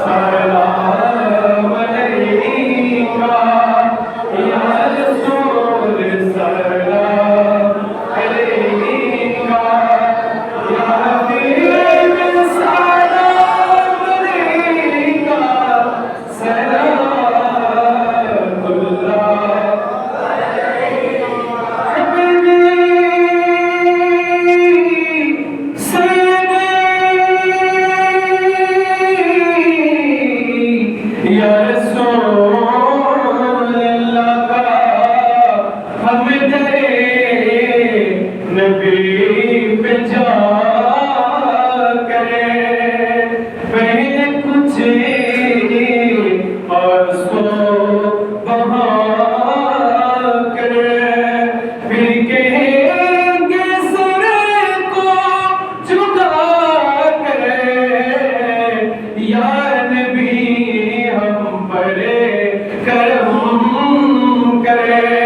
सलाम अलैका या रसूल सलाम अलैका या हबीब सलाम अलैका सलामुल्लाह या रसूल अल्लाह का हम तेरे नबी पे जा करे पहले कुछ और सो बहा करे फिर कहेंगे सर को झुका करे या नबी हम बड़े करम करे।